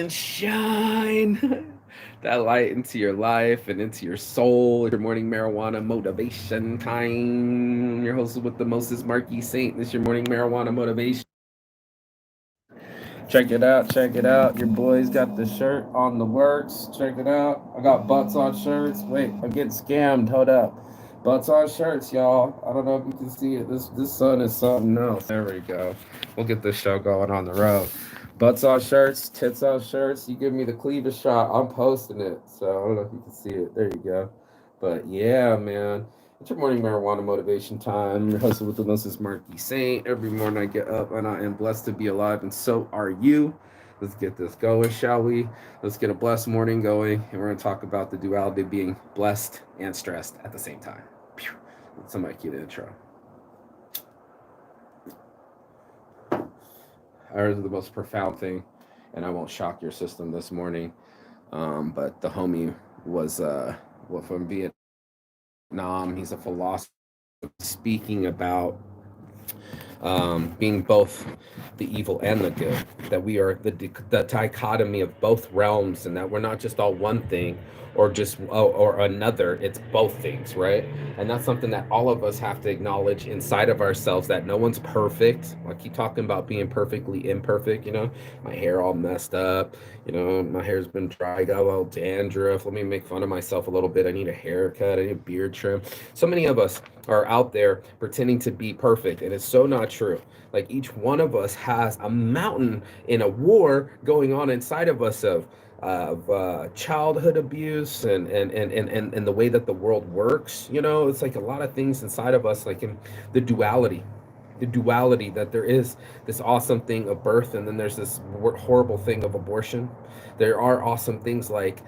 and shine that light into your life and into your soul. Your morning marijuana motivation time. Your host with the Moses Marquis Saint. This is your morning marijuana motivation. Check it out, check it out. Your boy's got the shirt on the works. Check it out. I got butts on shirts. Wait, I'm getting scammed. Hold up. Butts on shirts, y'all. I don't know if you can see it. This sun is something else. There we go. We'll get this show going on the road. Butts on shirts, tits on shirts. You give me the cleavage shot, I'm posting it. So I don't know if you can see it. There you go. But yeah, man. It's your morning marijuana motivation time. Your hustle with the Moses Marquis Saint. Every morning I get up and I am blessed to be alive, and so are you. Let's get this going, shall we? Let's get a blessed morning going, and we're going to talk about the duality of being blessed and stressed at the same time. Pew. Let somebody cue the intro. I heard the most profound thing, and I won't shock your system this morning, but the homie was from Vietnam. He's a philosopher speaking about being both the evil and the good, that we are the dichotomy of both realms, and that we're not just all one thing or just or another. It's both things, right? And that's something that all of us have to acknowledge inside of ourselves, that no one's perfect. I keep talking about being perfectly imperfect. My hair all messed up. My hair's been dry, got a little dandruff. Let me make fun of myself a little bit. I need a haircut. I need a beard trim. So many of us are out there pretending to be perfect, and it's so not true. Like, each one of us has a mountain in a war going on inside of us of childhood abuse and the way that the world works. It's like a lot of things inside of us, like in the duality that there is this awesome thing of birth, and then there's this horrible thing of abortion. There are awesome things like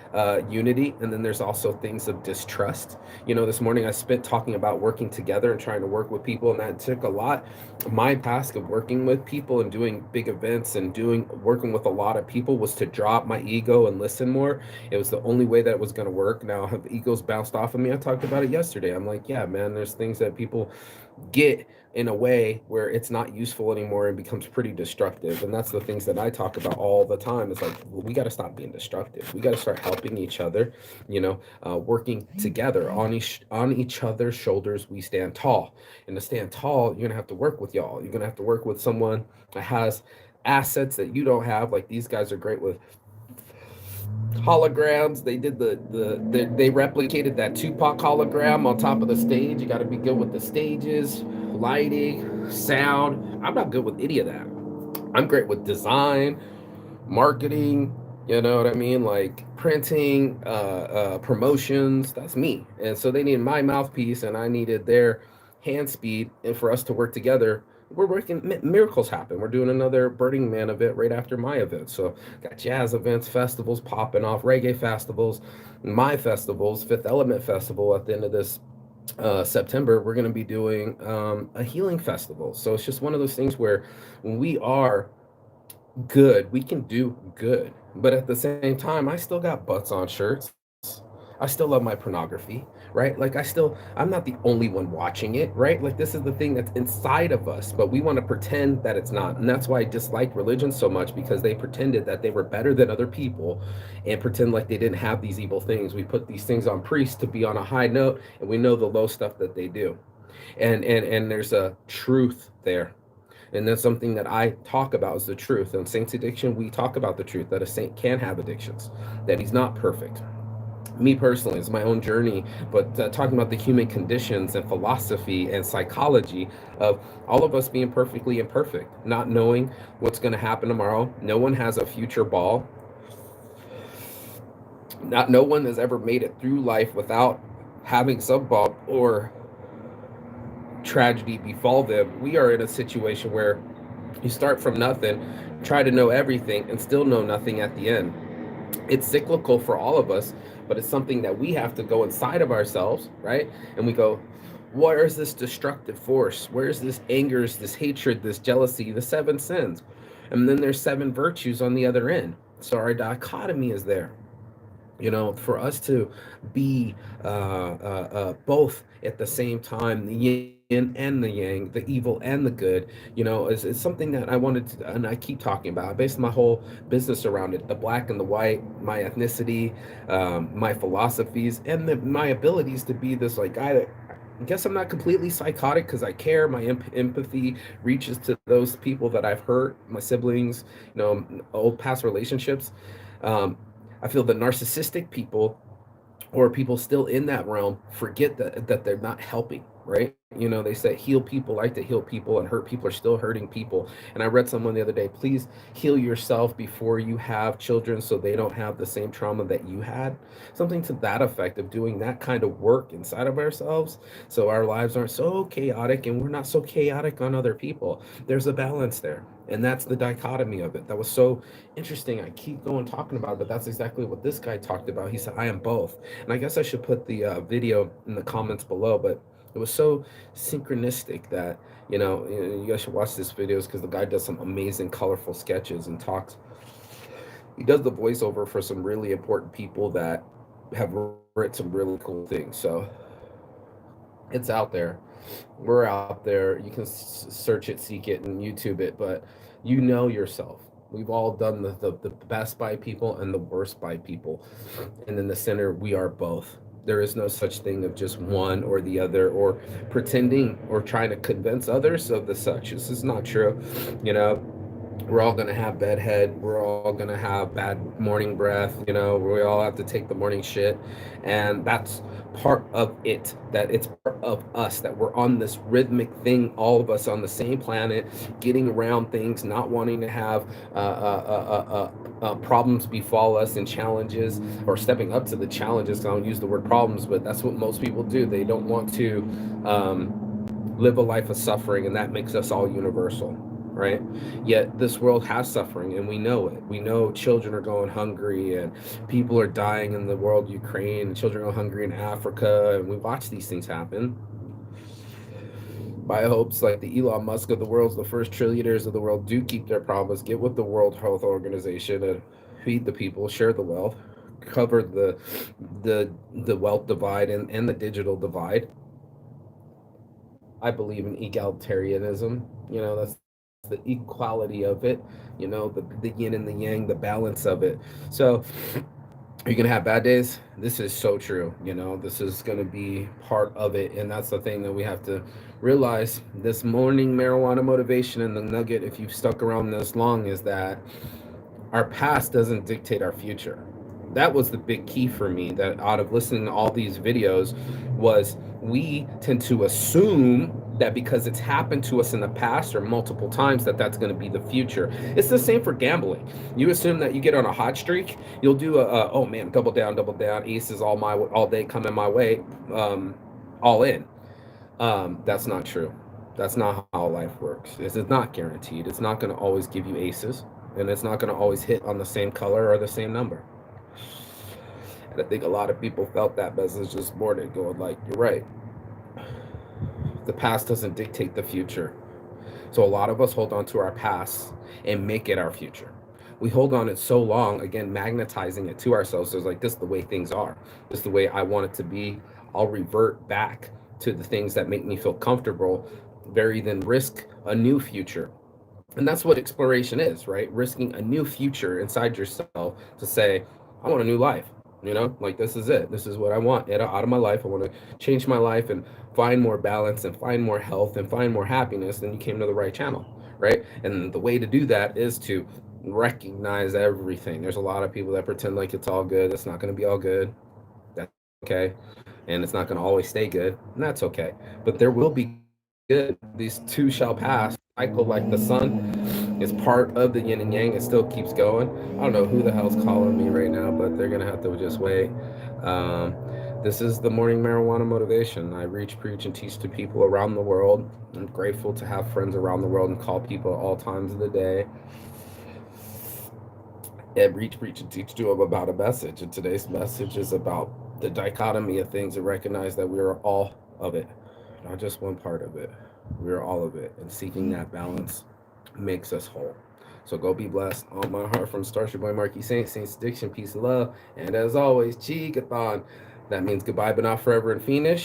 unity, and then there's also things of distrust. This morning I spent talking about working together and trying to work with people, and that took a lot. My task of working with people and doing big events and working with a lot of people was to drop my ego and listen more. It was the only way that it was going to work. Now I have egos bounced off of me. I talked about it yesterday. I'm like, yeah, man, there's things that people get in a way where it's not useful anymore and becomes pretty destructive. And that's the things that I talk about all the time. It's like, well, we got to stop being destructive. We got to start helping each other, working together on each other's shoulders. We stand tall, and to stand tall, you're gonna have to work with y'all. You're gonna have to work with someone that has assets that you don't have. Like, these guys are great with holograms. They did they replicated that Tupac hologram on top of the stage. You got to be good with the stages, lighting, sound. I'm not good with any of that. I'm great with design, marketing. You know what I mean? Like printing, promotions. That's me. And so they needed my mouthpiece, and I needed their hand speed, and for us to work together, we're working. Miracles happen. We're doing another Burning Man event right after my event. So got jazz events, festivals popping off, reggae festivals, my festivals, Fifth Element Festival at the end of this September. We're going to be doing a healing festival. So it's just one of those things where when we are good, we can do good. But at the same time, I still got butts on shirts. I still love my pornography, right? Like, I'm not the only one watching it, right? Like, this is the thing that's inside of us, but we want to pretend that it's not. And that's why I dislike religion so much, because they pretended that they were better than other people and pretend like they didn't have these evil things. We put these things on priests to be on a high note, and we know the low stuff that they do. And there's a truth there, and that's something that I talk about, is the truth. And Saint's Addiction, we talk about the truth, that a saint can have addictions, that he's not perfect. Me personally, it's my own journey, but talking about the human conditions and philosophy and psychology of all of us being perfectly imperfect, not knowing what's going to happen tomorrow. No one has a future ball. Not No one has ever made it through life without having some bump or tragedy befall them. We are in a situation where you start from nothing, try to know everything, and still know nothing at the end. It's cyclical for all of us, but it's something that we have to go inside of ourselves, right? And we go, where is this destructive force? Where's this anger, this hatred, this jealousy, the seven sins? And then there's seven virtues on the other end. So our dichotomy is there. For us to be both at the same time, the yin yin and the yang, the evil and the good, is something that I wanted to, and I keep talking about. I based my whole business around it, the black and the white, my ethnicity, my philosophies, and my abilities to be this like guy that I guess I'm not completely psychotic because I care. My empathy reaches to those people that I've hurt, my siblings, old past relationships. Um, I feel the narcissistic people or people still in that realm forget that they're not helping, right? They say heal people like to heal people, and hurt people are still hurting people. And I read someone the other day, please heal yourself before you have children so they don't have the same trauma that you had. Something to that effect, of doing that kind of work inside of ourselves so our lives aren't so chaotic and we're not so chaotic on other people. There's a balance there, and that's the dichotomy of it. That was so interesting. I keep going talking about it, but that's exactly what this guy talked about. He said, I am both. And I guess I should put the video in the comments below, but it was so synchronistic that, you guys should watch this videos because the guy does some amazing, colorful sketches and talks. He does the voiceover for some really important people that have written some really cool things. So it's out there. We're out there. You can search it, seek it, and YouTube it, but you know yourself. We've all done the best by people and the worst by people. And in the center, we are both. There is no such thing of just one or the other, or pretending or trying to convince others of the such. This is not true. You know, we're all going to have bedhead. We're all going to have bad morning breath. We all have to take the morning shit. And that's part of it, that it's part of us, that we're on this rhythmic thing, all of us on the same planet, getting around things, not wanting to have problems befall us and challenges, or stepping up to the challenges. I don't use the word problems, but that's what most people do. They don't want to live a life of suffering, and that makes us all universal. Right? Yet this world has suffering, and we know it. We know children are going hungry, and people are dying in the world, Ukraine, and children are hungry in Africa, and we watch these things happen. My hopes, like the Elon Musk of the world, the first trillionaires of the world, do keep their promise, get with the World Health Organization, and feed the people, share the wealth, cover the wealth divide and the digital divide. I believe in egalitarianism. That's the equality of it, the yin and the yang, the balance of it. So you're gonna have bad days. This is so true. This is gonna be part of it, and that's the thing that we have to realize. This morning marijuana motivation and the nugget, if you've stuck around this long, is that our past doesn't dictate our future. That was the big key for me, that out of listening to all these videos, was we tend to assume that because it's happened to us in the past or multiple times, that's going to be the future. It's the same for gambling. You assume that you get on a hot streak, you'll do oh man, double down, aces all day coming my way, all in. That's not true. That's not how life works. This is not guaranteed. It's not going to always give you aces, and it's not going to always hit on the same color or the same number. And I think a lot of people felt that message this morning, going like, you're right. The past doesn't dictate the future. So a lot of us hold on to our past and make it our future. We hold on it so long, again, magnetizing it to ourselves. So it's like, this is the way things are. This is the way I want it to be. I'll revert back to the things that make me feel comfortable, very than risk a new future. And that's what exploration is, right? Risking a new future inside yourself to say, I want a new life. Like, this is it. This is what I want out of my life. I want to change my life and find more balance and find more health and find more happiness. Then you came to the right channel, right? And the way to do that is to recognize everything. There's a lot of people that pretend like it's all good. It's not going to be all good. That's okay. And it's not going to always stay good. And that's okay. But there will be good. These two shall pass. Cycle like the sun is part of the yin and yang. It still keeps going. I don't know who the hell's calling me right now, but they're gonna have to just wait. This is the morning marijuana motivation. I reach, preach, and teach to people around the world. I'm grateful to have friends around the world and call people at all times of the day. And reach, preach, and teach to them about a message. And today's message is about the dichotomy of things, and recognize that we are all of it, not just one part of it. We're all of it, and seeking that balance makes us whole. So go be blessed. On my heart, from Starship Boy Marquis Saints Addiction, peace and love. And as always, Chi Gathon. That means goodbye, but not forever, and Phoenix.